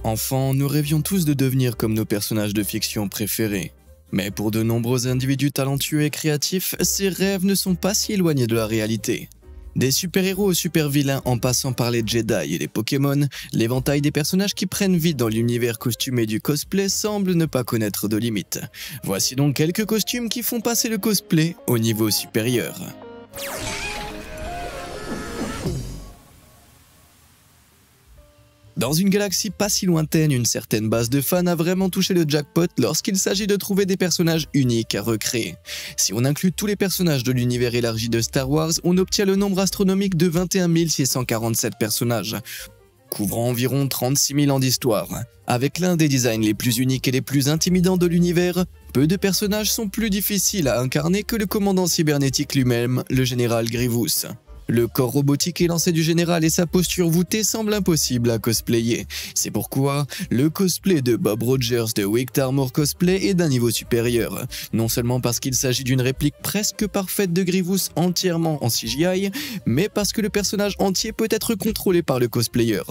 Enfant, nous rêvions tous de devenir comme nos personnages de fiction préférés. Mais pour de nombreux individus talentueux et créatifs, ces rêves ne sont pas si éloignés de la réalité. Des super-héros aux super-vilains en passant par les Jedi et les Pokémon, l'éventail des personnages qui prennent vie dans l'univers costumé du cosplay semble ne pas connaître de limites. Voici donc quelques costumes qui font passer le cosplay au niveau supérieur. Dans une galaxie pas si lointaine, une certaine base de fans a vraiment touché le jackpot lorsqu'il s'agit de trouver des personnages uniques à recréer. Si on inclut tous les personnages de l'univers élargi de Star Wars, on obtient le nombre astronomique de 21 647 personnages, couvrant environ 36 000 ans d'histoire. Avec l'un des designs les plus uniques et les plus intimidants de l'univers, peu de personnages sont plus difficiles à incarner que le commandant cybernétique lui-même, le général Grievous. Le corps robotique élancé du général et sa posture voûtée semblent impossibles à cosplayer. C'est pourquoi le cosplay de Bob Rogers de Wicked Armor Cosplay est d'un niveau supérieur. Non seulement parce qu'il s'agit d'une réplique presque parfaite de Grievous entièrement en CGI, mais parce que le personnage entier peut être contrôlé par le cosplayer.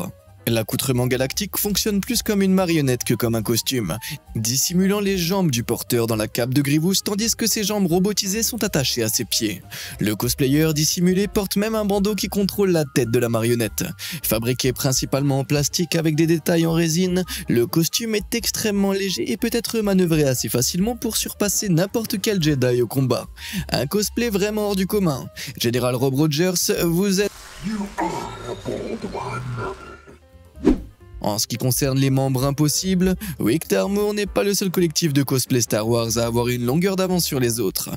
L'accoutrement galactique fonctionne plus comme une marionnette que comme un costume, dissimulant les jambes du porteur dans la cape de Grievous tandis que ses jambes robotisées sont attachées à ses pieds. Le cosplayer dissimulé porte même un bandeau qui contrôle la tête de la marionnette. Fabriqué principalement en plastique avec des détails en résine, le costume est extrêmement léger et peut être manœuvré assez facilement pour surpasser n'importe quel Jedi au combat. Un cosplay vraiment hors du commun. Général Rob Rogers, vous êtes... En ce qui concerne les membres impossibles, Wicked Armor n'est pas le seul collectif de cosplay Star Wars à avoir une longueur d'avance sur les autres.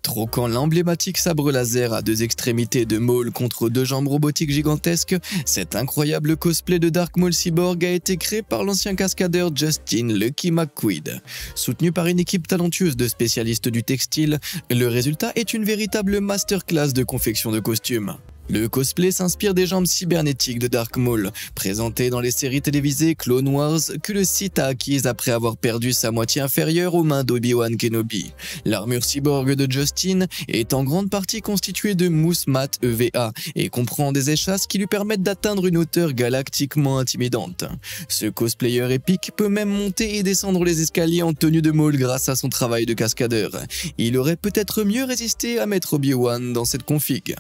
Troquant l'emblématique sabre laser à deux extrémités de Maul contre deux jambes robotiques gigantesques, cet incroyable cosplay de Dark Maul Cyborg a été créé par l'ancien cascadeur Justin Lucky McQuaid. Soutenu par une équipe talentueuse de spécialistes du textile, le résultat est une véritable masterclass de confection de costumes. Le cosplay s'inspire des jambes cybernétiques de Dark Maul, présentées dans les séries télévisées Clone Wars que le Sith a acquises après avoir perdu sa moitié inférieure aux mains d'Obi-Wan Kenobi. L'armure cyborg de Justin est en grande partie constituée de mousse mat EVA et comprend des échasses qui lui permettent d'atteindre une hauteur galactiquement intimidante. Ce cosplayer épique peut même monter et descendre les escaliers en tenue de Maul grâce à son travail de cascadeur. Il aurait peut-être mieux résisté à Maître Obi-Wan dans cette config.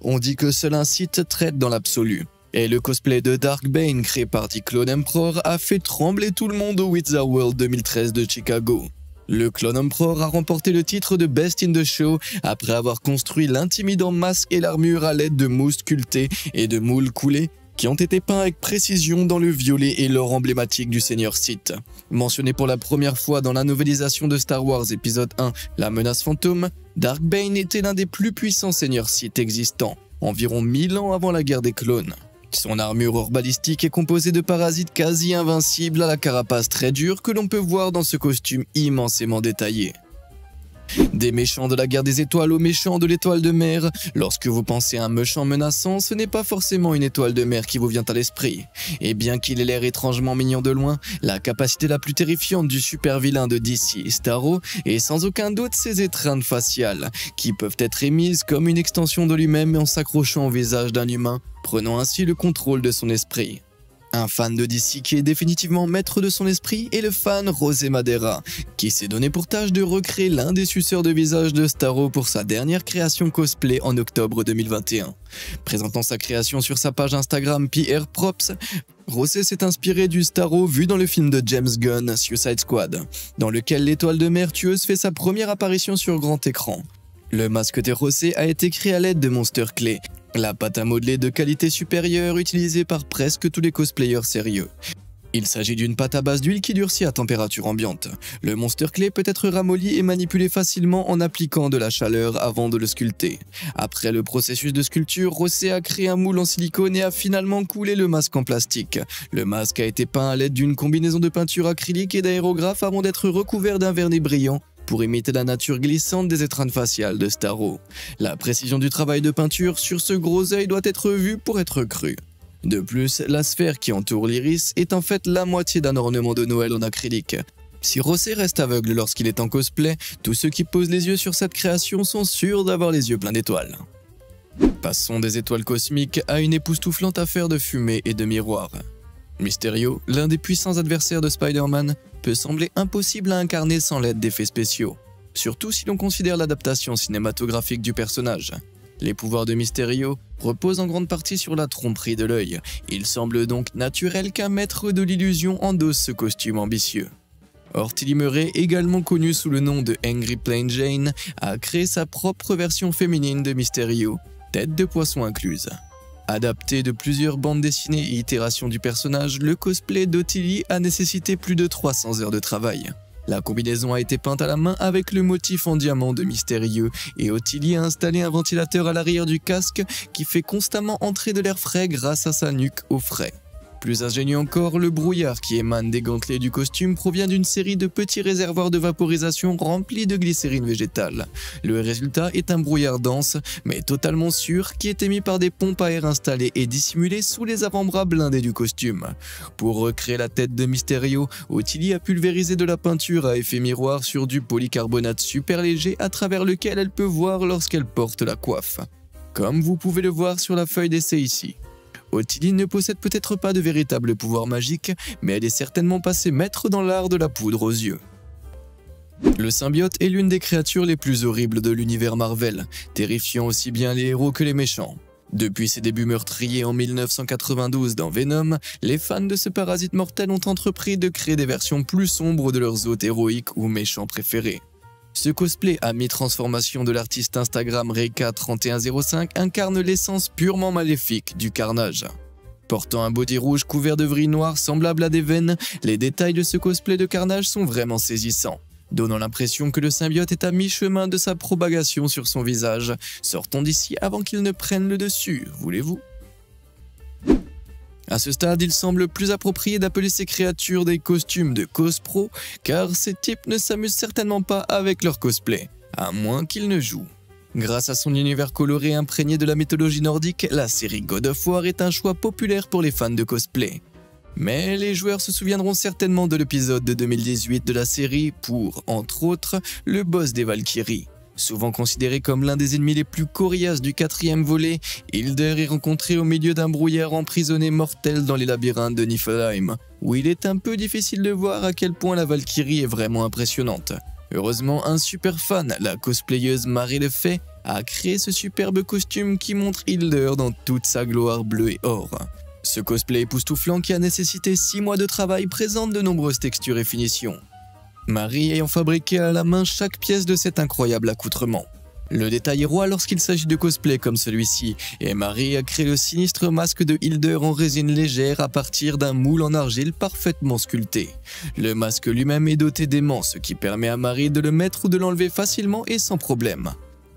On dit que seul un Sith traite dans l'absolu. Et le cosplay de Dark Bane créé par The Clone Emperor a fait trembler tout le monde au Wizard World 2013 de Chicago. Le Clone Emperor a remporté le titre de Best in the Show après avoir construit l'intimidant masque et l'armure à l'aide de mousse sculptée et de moules coulés qui ont été peints avec précision dans le violet et l'or emblématique du Seigneur Sith. Mentionné pour la première fois dans la novélisation de Star Wars épisode 1, La menace fantôme, Dark Bane était l'un des plus puissants Seigneurs Sith existants, environ 1000 ans avant la guerre des clones. Son armure hors balistique est composée de parasites quasi invincibles à la carapace très dure que l'on peut voir dans ce costume immensément détaillé. Des méchants de la guerre des étoiles aux méchants de l'étoile de mer, lorsque vous pensez à un méchant menaçant, ce n'est pas forcément une étoile de mer qui vous vient à l'esprit. Et bien qu'il ait l'air étrangement mignon de loin, la capacité la plus terrifiante du super vilain de DC, Starro, est sans aucun doute ses étreintes faciales, qui peuvent être émises comme une extension de lui-même en s'accrochant au visage d'un humain, prenant ainsi le contrôle de son esprit. Un fan de DC qui est définitivement maître de son esprit est le fan José Madera, qui s'est donné pour tâche de recréer l'un des suceurs de visage de Starro pour sa dernière création cosplay en octobre 2021. Présentant sa création sur sa page Instagram PR Props, José s'est inspiré du Starro vu dans le film de James Gunn Suicide Squad, dans lequel l'étoile de mer tueuse fait sa première apparition sur grand écran. Le masque de José a été créé à l'aide de Monster Clay, la pâte à modeler de qualité supérieure utilisée par presque tous les cosplayers sérieux. Il s'agit d'une pâte à base d'huile qui durcit à température ambiante. Le Monster Clay peut être ramolli et manipulé facilement en appliquant de la chaleur avant de le sculpter. Après le processus de sculpture, José a créé un moule en silicone et a finalement coulé le masque en plastique. Le masque a été peint à l'aide d'une combinaison de peinture acrylique et d'aérographe avant d'être recouvert d'un vernis brillant pour imiter la nature glissante des étreintes faciales de Starro. La précision du travail de peinture sur ce gros œil doit être vue pour être crue. De plus, la sphère qui entoure l'iris est en fait la moitié d'un ornement de Noël en acrylique. Si José reste aveugle lorsqu'il est en cosplay, tous ceux qui posent les yeux sur cette création sont sûrs d'avoir les yeux pleins d'étoiles. Passons des étoiles cosmiques à une époustouflante affaire de fumée et de miroirs. Mysterio, l'un des puissants adversaires de Spider-Man, peut sembler impossible à incarner sans l'aide d'effets spéciaux, surtout si l'on considère l'adaptation cinématographique du personnage. Les pouvoirs de Mysterio reposent en grande partie sur la tromperie de l'œil. Il semble donc naturel qu'un maître de l'illusion endosse ce costume ambitieux. Or, Tilly Murray, également connu sous le nom de Angry Plain Jane, a créé sa propre version féminine de Mysterio, tête de poisson incluse. Adapté de plusieurs bandes dessinées et itérations du personnage, le cosplay d'Ottilie a nécessité plus de 300 heures de travail. La combinaison a été peinte à la main avec le motif en diamant de Mysterio et Ottilie a installé un ventilateur à l'arrière du casque qui fait constamment entrer de l'air frais grâce à sa nuque au frais. Plus ingénieux encore, le brouillard qui émane des gantelets du costume provient d'une série de petits réservoirs de vaporisation remplis de glycérine végétale. Le résultat est un brouillard dense, mais totalement sûr, qui est émis par des pompes à air installées et dissimulées sous les avant-bras blindés du costume. Pour recréer la tête de Mysterio, Ottilie a pulvérisé de la peinture à effet miroir sur du polycarbonate super léger à travers lequel elle peut voir lorsqu'elle porte la coiffe. Comme vous pouvez le voir sur la feuille d'essai ici. Ottilie ne possède peut-être pas de véritable pouvoir magique, mais elle est certainement passée maître dans l'art de la poudre aux yeux. Le symbiote est l'une des créatures les plus horribles de l'univers Marvel, terrifiant aussi bien les héros que les méchants. Depuis ses débuts meurtriers en 1992 dans Venom, les fans de ce parasite mortel ont entrepris de créer des versions plus sombres de leurs hôtes héroïques ou méchants préférés. Ce cosplay à mi-transformation de l'artiste Instagram Reika3105 incarne l'essence purement maléfique du carnage. Portant un body rouge couvert de vrilles noires semblables à des veines, les détails de ce cosplay de carnage sont vraiment saisissants, donnant l'impression que le symbiote est à mi-chemin de sa propagation sur son visage. Sortons d'ici avant qu'il ne prenne le dessus, voulez-vous ? À ce stade, il semble plus approprié d'appeler ces créatures des costumes de cos-pro, car ces types ne s'amusent certainement pas avec leur cosplay, à moins qu'ils ne jouent. Grâce à son univers coloré imprégné de la mythologie nordique, la série God of War est un choix populaire pour les fans de cosplay. Mais les joueurs se souviendront certainement de l'épisode de 2018 de la série pour, entre autres, le boss des Valkyries. Souvent considéré comme l'un des ennemis les plus coriaces du 4e volet, Hilder est rencontré au milieu d'un brouillard emprisonné mortel dans les labyrinthes de Niflheim, où il est un peu difficile de voir à quel point la Valkyrie est vraiment impressionnante. Heureusement, un super fan, la cosplayeuse Marie Le Fay, a créé ce superbe costume qui montre Hilder dans toute sa gloire bleue et or. Ce cosplay époustouflant qui a nécessité 6 mois de travail présente de nombreuses textures et finitions. Marie ayant fabriqué à la main chaque pièce de cet incroyable accoutrement. Le détail est roi lorsqu'il s'agit de cosplay comme celui-ci, et Marie a créé le sinistre masque de Hilder en résine légère à partir d'un moule en argile parfaitement sculpté. Le masque lui-même est doté d'aimants, ce qui permet à Marie de le mettre ou de l'enlever facilement et sans problème.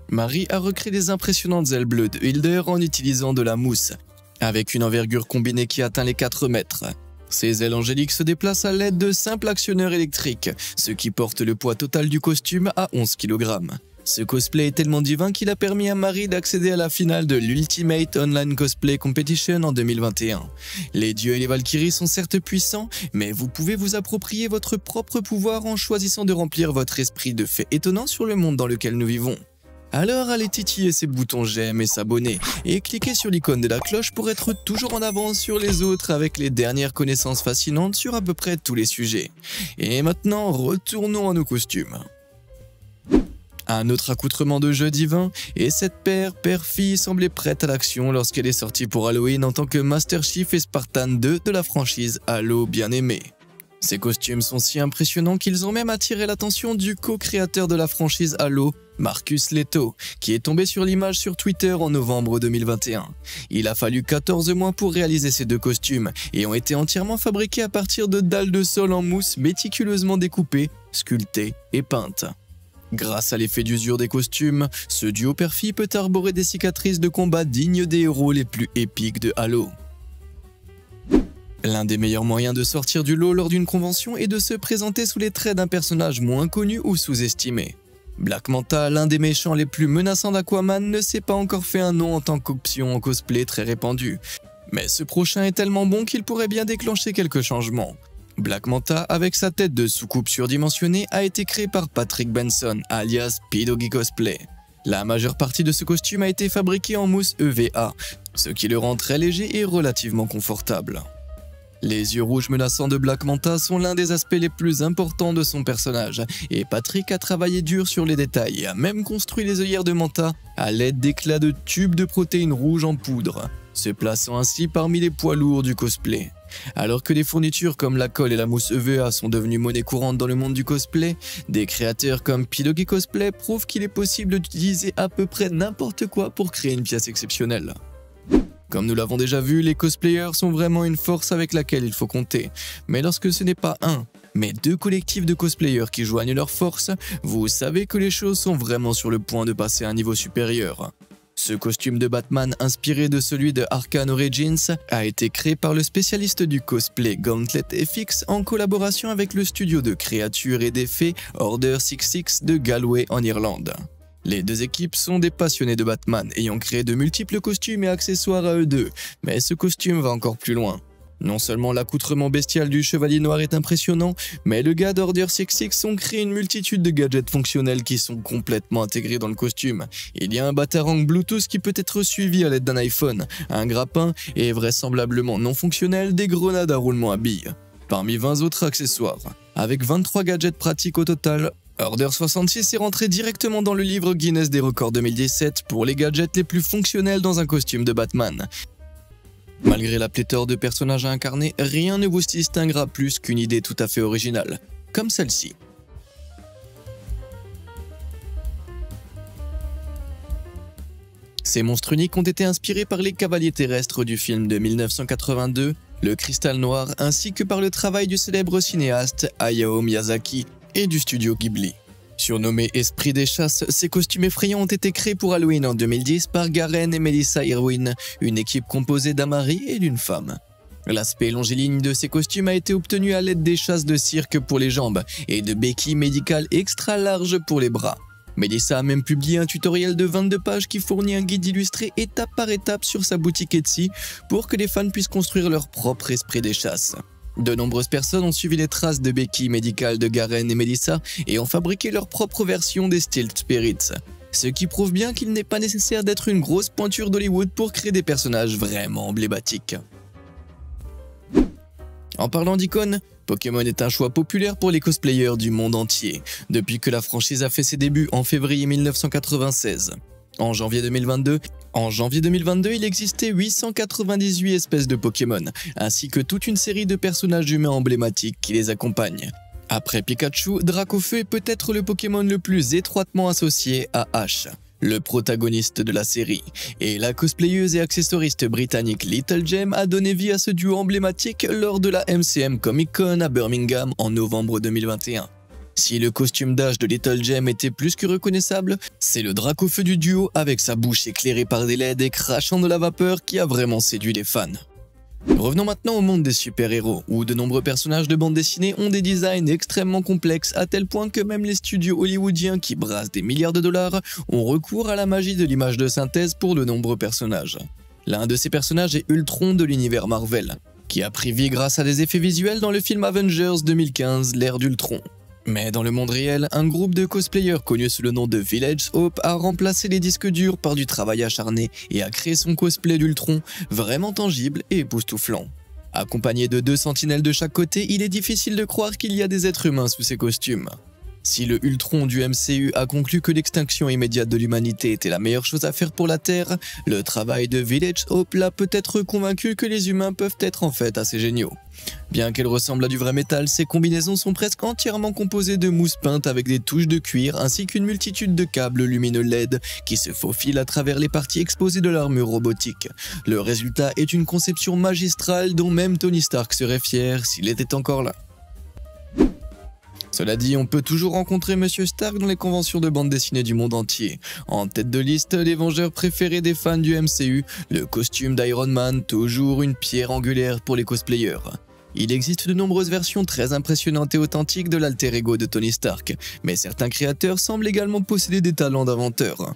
Marie a recréé des impressionnantes ailes bleues de Hilder en utilisant de la mousse, avec une envergure combinée qui atteint les 4 mètres. Ces ailes angéliques se déplacent à l'aide de simples actionneurs électriques, ce qui porte le poids total du costume à 11 kg. Ce cosplay est tellement divin qu'il a permis à Marie d'accéder à la finale de l'Ultimate Online Cosplay Competition en 2021. Les dieux et les Valkyries sont certes puissants, mais vous pouvez vous approprier votre propre pouvoir en choisissant de remplir votre esprit de faits étonnants sur le monde dans lequel nous vivons. Alors allez titiller ces boutons j'aime et s'abonner, et cliquez sur l'icône de la cloche pour être toujours en avance sur les autres avec les dernières connaissances fascinantes sur à peu près tous les sujets. Et maintenant, retournons à nos costumes. Un autre accoutrement de jeu divin, et cette paire père-fille semblait prête à l'action lorsqu'elle est sortie pour Halloween en tant que Master Chief et Spartan 2 de la franchise Halo bien aimée. Ces costumes sont si impressionnants qu'ils ont même attiré l'attention du co-créateur de la franchise Halo, Marcus Leto, qui est tombé sur l'image sur Twitter en novembre 2021. Il a fallu 14 mois pour réaliser ces 2 costumes et ont été entièrement fabriqués à partir de dalles de sol en mousse méticuleusement découpées, sculptées et peintes. Grâce à l'effet d'usure des costumes, ce duo père-fille peut arborer des cicatrices de combat dignes des héros les plus épiques de Halo. L'un des meilleurs moyens de sortir du lot lors d'une convention est de se présenter sous les traits d'un personnage moins connu ou sous-estimé. Black Manta, l'un des méchants les plus menaçants d'Aquaman, ne s'est pas encore fait un nom en tant qu'option en cosplay très répandue. Mais ce prochain est tellement bon qu'il pourrait bien déclencher quelques changements. Black Manta, avec sa tête de soucoupe surdimensionnée, a été créé par Patrick Benson, alias P-Doggy Cosplay. La majeure partie de ce costume a été fabriquée en mousse EVA, ce qui le rend très léger et relativement confortable. Les yeux rouges menaçants de Black Manta sont l'un des aspects les plus importants de son personnage, et Patrick a travaillé dur sur les détails et a même construit les œillères de Manta à l'aide d'éclats de tubes de protéines rouges en poudre, se plaçant ainsi parmi les poids lourds du cosplay. Alors que des fournitures comme la colle et la mousse EVA sont devenues monnaie courante dans le monde du cosplay, des créateurs comme Pilogi Cosplay prouvent qu'il est possible d'utiliser à peu près n'importe quoi pour créer une pièce exceptionnelle. Comme nous l'avons déjà vu, les cosplayers sont vraiment une force avec laquelle il faut compter. Mais lorsque ce n'est pas un, mais deux collectifs de cosplayers qui joignent leurs forces, vous savez que les choses sont vraiment sur le point de passer à un niveau supérieur. Ce costume de Batman, inspiré de celui de Arkham Origins, a été créé par le spécialiste du cosplay Gauntlet FX en collaboration avec le studio de créatures et d'effets Order 66 de Galway en Irlande. Les deux équipes sont des passionnés de Batman ayant créé de multiples costumes et accessoires à eux deux, mais ce costume va encore plus loin. Non seulement l'accoutrement bestial du Chevalier Noir est impressionnant, mais le gars d'Order 66 ont créé une multitude de gadgets fonctionnels qui sont complètement intégrés dans le costume. Il y a un batarang Bluetooth qui peut être suivi à l'aide d'un iPhone, un grappin et vraisemblablement non fonctionnel des grenades à roulement à billes. Parmi 20 autres accessoires. Avec 23 gadgets pratiques au total, Order 66 est rentré directement dans le livre Guinness des records 2017 pour les gadgets les plus fonctionnels dans un costume de Batman. Malgré la pléthore de personnages à incarner, rien ne vous distinguera plus qu'une idée tout à fait originale, comme celle-ci. Ces monstres uniques ont été inspirés par les cavaliers terrestres du film de 1982, Le Cristal Noir, ainsi que par le travail du célèbre cinéaste Hayao Miyazaki et du studio Ghibli. Surnommés Esprits des Chasses, ces costumes effrayants ont été créés pour Halloween en 2010 par Garen et Melissa Irwin, une équipe composée d'un mari et d'une femme. L'aspect longiligne de ces costumes a été obtenu à l'aide des chasses de cirque pour les jambes et de béquilles médicales extra larges pour les bras. Melissa a même publié un tutoriel de 22 pages qui fournit un guide illustré étape par étape sur sa boutique Etsy pour que les fans puissent construire leur propre esprit des chasses. De nombreuses personnes ont suivi les traces de béquilles médicales de Garen et Melissa et ont fabriqué leur propre version des Stealth Spirits. Ce qui prouve bien qu'il n'est pas nécessaire d'être une grosse pointure d'Hollywood pour créer des personnages vraiment emblématiques. En parlant d'icônes, Pokémon est un choix populaire pour les cosplayers du monde entier, depuis que la franchise a fait ses débuts en février 1996. En janvier 2022, il existait 898 espèces de Pokémon, ainsi que toute une série de personnages humains emblématiques qui les accompagnent. Après Pikachu, Dracofeu est peut-être le Pokémon le plus étroitement associé à Ash, le protagoniste de la série, et la cosplayeuse et accessoriste britannique Little Gem a donné vie à ce duo emblématique lors de la MCM Comic Con à Birmingham en novembre 2021. Si le costume d'Ash de Little Gem était plus que reconnaissable, c'est le Dracofeu du duo avec sa bouche éclairée par des LED et crachant de la vapeur qui a vraiment séduit les fans. Revenons maintenant au monde des super-héros, où de nombreux personnages de bande dessinée ont des designs extrêmement complexes à tel point que même les studios hollywoodiens qui brassent des milliards de dollars ont recours à la magie de l'image de synthèse pour de nombreux personnages. L'un de ces personnages est Ultron de l'univers Marvel, qui a pris vie grâce à des effets visuels dans le film Avengers 2015, l'ère d'Ultron. Mais dans le monde réel, un groupe de cosplayers connu sous le nom de Village Hope a remplacé les disques durs par du travail acharné et a créé son cosplay d'Ultron, vraiment tangible et époustouflant. Accompagné de 2 sentinelles de chaque côté, il est difficile de croire qu'il y a des êtres humains sous ces costumes. Si le Ultron du MCU a conclu que l'extinction immédiate de l'humanité était la meilleure chose à faire pour la Terre, le travail de Village Hope l'a peut-être convaincu que les humains peuvent être en fait assez géniaux. Bien qu'elles ressemblent à du vrai métal, ces combinaisons sont presque entièrement composées de mousse peinte avec des touches de cuir ainsi qu'une multitude de câbles lumineux LED qui se faufilent à travers les parties exposées de l'armure robotique. Le résultat est une conception magistrale dont même Tony Stark serait fier s'il était encore là. Cela dit, on peut toujours rencontrer Monsieur Stark dans les conventions de bande dessinée du monde entier. En tête de liste, les vengeurs préférés des fans du MCU, le costume d'Iron Man, toujours une pierre angulaire pour les cosplayers. Il existe de nombreuses versions très impressionnantes et authentiques de l'alter ego de Tony Stark, mais certains créateurs semblent également posséder des talents d'inventeurs.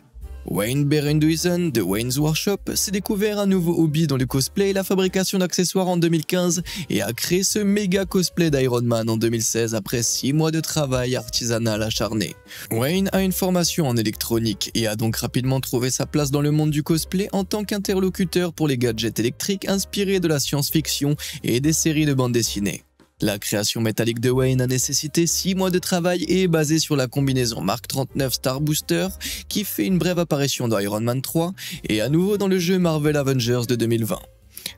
Wayne Berenduizen de Wayne's Workshop s'est découvert un nouveau hobby dans le cosplay et la fabrication d'accessoires en 2015 et a créé ce méga cosplay d'Iron Man en 2016 après 6 mois de travail artisanal acharné. Wayne a une formation en électronique et a donc rapidement trouvé sa place dans le monde du cosplay en tant qu'interlocuteur pour les gadgets électriques inspirés de la science-fiction et des séries de bande dessinée. La création métallique de Wayne a nécessité 6 mois de travail et est basée sur la combinaison Mark 39 Star Booster qui fait une brève apparition dans Iron Man 3 et à nouveau dans le jeu Marvel Avengers de 2020.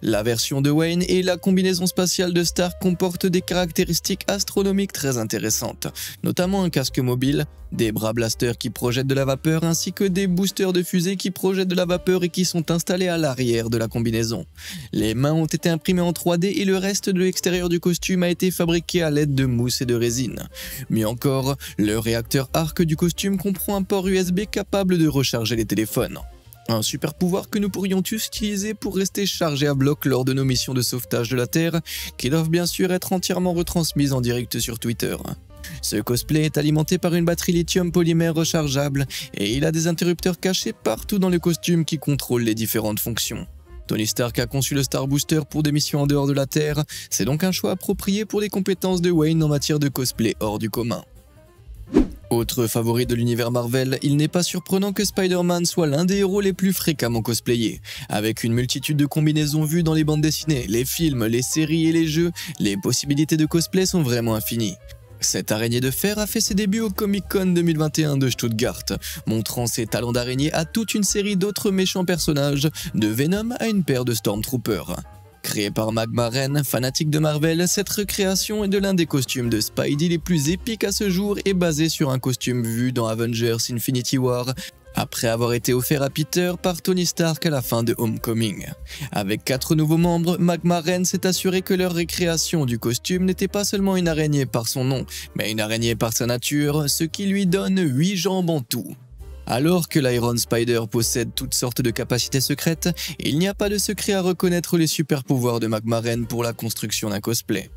La version de Wayne et la combinaison spatiale de Stark comportent des caractéristiques astronomiques très intéressantes, notamment un casque mobile, des bras blasters qui projettent de la vapeur ainsi que des boosters de fusée qui projettent de la vapeur et qui sont installés à l'arrière de la combinaison. Les mains ont été imprimées en 3D et le reste de l'extérieur du costume a été fabriqué à l'aide de mousse et de résine. Mieux encore, le réacteur arc du costume comprend un port USB capable de recharger les téléphones. Un super pouvoir que nous pourrions tous utiliser pour rester chargés à bloc lors de nos missions de sauvetage de la Terre, qui doivent bien sûr être entièrement retransmises en direct sur Twitter. Ce cosplay est alimenté par une batterie lithium polymère rechargeable et il a des interrupteurs cachés partout dans le costume qui contrôlent les différentes fonctions. Tony Stark a conçu le Star Booster pour des missions en dehors de la Terre, c'est donc un choix approprié pour les compétences de Wayne en matière de cosplay hors du commun. Autre favori de l'univers Marvel, il n'est pas surprenant que Spider-Man soit l'un des héros les plus fréquemment cosplayés. Avec une multitude de combinaisons vues dans les bandes dessinées, les films, les séries et les jeux, les possibilités de cosplay sont vraiment infinies. Cette araignée de fer a fait ses débuts au Comic-Con 2021 de Stuttgart, montrant ses talents d'araignée à toute une série d'autres méchants personnages, de Venom à une paire de Stormtroopers. Créée par Magma Ren, fanatique de Marvel, cette recréation est de l'un des costumes de Spidey les plus épiques à ce jour et basée sur un costume vu dans Avengers Infinity War, après avoir été offert à Peter par Tony Stark à la fin de Homecoming. Avec 4 nouveaux membres, Magma Ren s'est assuré que leur récréation du costume n'était pas seulement une araignée par son nom, mais une araignée par sa nature, ce qui lui donne 8 jambes en tout. Alors que l'Iron Spider possède toutes sortes de capacités secrètes, il n'y a pas de secret à reconnaître les super pouvoirs de Magma Ren pour la construction d'un cosplay.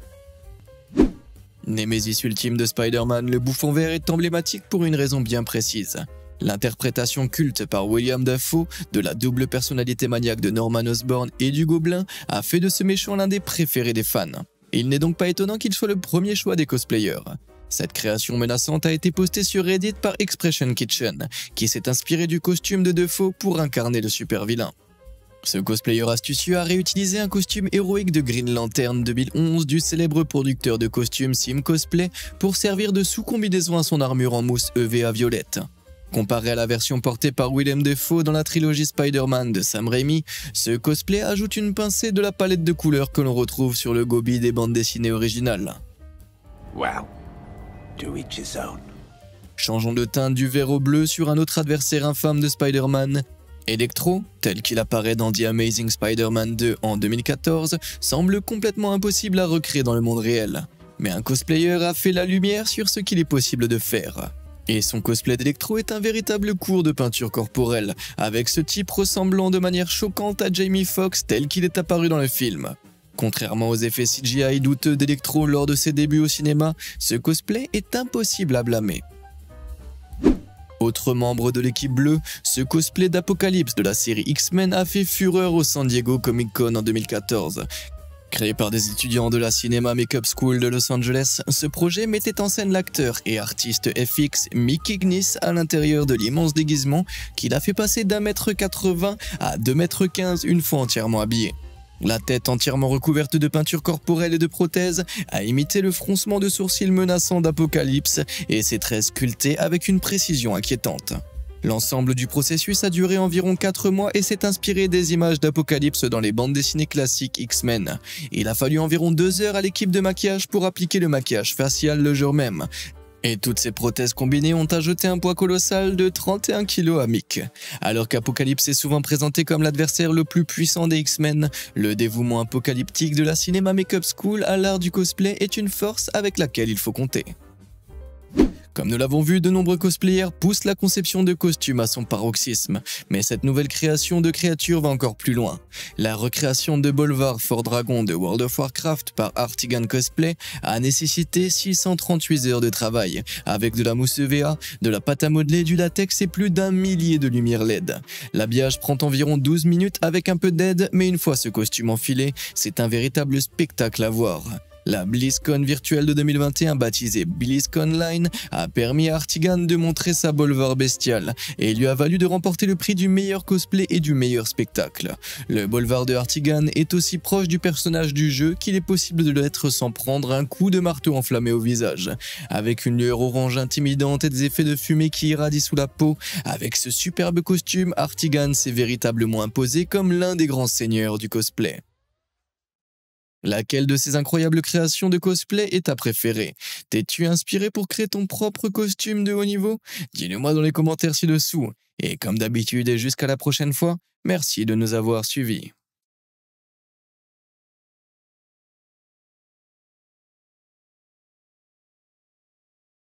Némésis ultime de Spider-Man, le bouffon vert est emblématique pour une raison bien précise. L'interprétation culte par William Dafoe de la double personnalité maniaque de Norman Osborn et du Gobelin a fait de ce méchant l'un des préférés des fans. Il n'est donc pas étonnant qu'il soit le premier choix des cosplayers. Cette création menaçante a été postée sur Reddit par Expression Kitchen, qui s'est inspiré du costume de Dafoe pour incarner le super vilain. Ce cosplayer astucieux a réutilisé un costume héroïque de Green Lantern 2011 du célèbre producteur de costumes Sim Cosplay pour servir de sous-combinaison à son armure en mousse EVA violette. Comparé à la version portée par Willem Dafoe dans la trilogie Spider-Man de Sam Raimi, ce cosplay ajoute une pincée de la palette de couleurs que l'on retrouve sur le gobi des bandes dessinées originales. Wow. To each his own. Changeons de teinte du vert au bleu sur un autre adversaire infâme de Spider-Man. Electro, tel qu'il apparaît dans The Amazing Spider-Man 2 en 2014, semble complètement impossible à recréer dans le monde réel. Mais un cosplayer a fait la lumière sur ce qu'il est possible de faire. Et son cosplay d'Electro est un véritable cours de peinture corporelle, avec ce type ressemblant de manière choquante à Jamie Foxx tel qu'il est apparu dans le film. Contrairement aux effets CGI douteux d'Electro lors de ses débuts au cinéma, ce cosplay est impossible à blâmer. Autre membre de l'équipe bleue, ce cosplay d'Apocalypse de la série X-Men a fait fureur au San Diego Comic Con en 2014. Créé par des étudiants de la Cinema Makeup School de Los Angeles, ce projet mettait en scène l'acteur et artiste FX Mick Ignis à l'intérieur de l'immense déguisement qu'il a fait passer d'1m80 à 2m15 une fois entièrement habillé. La tête entièrement recouverte de peinture corporelle et de prothèses a imité le froncement de sourcils menaçant d'Apocalypse et ses traits sculptés avec une précision inquiétante. L'ensemble du processus a duré environ 4 mois et s'est inspiré des images d'Apocalypse dans les bandes dessinées classiques X-Men. Il a fallu environ 2 heures à l'équipe de maquillage pour appliquer le maquillage facial le jour même. Et toutes ces prothèses combinées ont ajouté un poids colossal de 31 kg à Mick. Alors qu'Apocalypse est souvent présenté comme l'adversaire le plus puissant des X-Men, le dévouement apocalyptique de la Cinema Makeup School à l'art du cosplay est une force avec laquelle il faut compter. Comme nous l'avons vu, de nombreux cosplayers poussent la conception de costumes à son paroxysme, mais cette nouvelle création de créatures va encore plus loin. La recréation de Bolvar Fort Dragon de World of Warcraft par Artigan Cosplay a nécessité 638 heures de travail, avec de la mousse EVA, de la pâte à modeler, du latex et plus d'1 millier de lumières LED. L'habillage prend environ 12 minutes avec un peu d'aide, mais une fois ce costume enfilé, c'est un véritable spectacle à voir. La BlizzCon virtuelle de 2021, baptisée BlizzConline, a permis à Artigan de montrer sa Bolvar bestiale et lui a valu de remporter le prix du meilleur cosplay et du meilleur spectacle. Le Bolvar de Artigan est aussi proche du personnage du jeu qu'il est possible de l'être sans prendre un coup de marteau enflammé au visage. Avec une lueur orange intimidante et des effets de fumée qui irradient sous la peau, avec ce superbe costume, Artigan s'est véritablement imposé comme l'un des grands seigneurs du cosplay. Laquelle de ces incroyables créations de cosplay est ta préférée? T'es-tu inspiré pour créer ton propre costume de haut niveau? Dis-le moi dans les commentaires ci-dessous. Et comme d'habitude et jusqu'à la prochaine fois, merci de nous avoir suivis.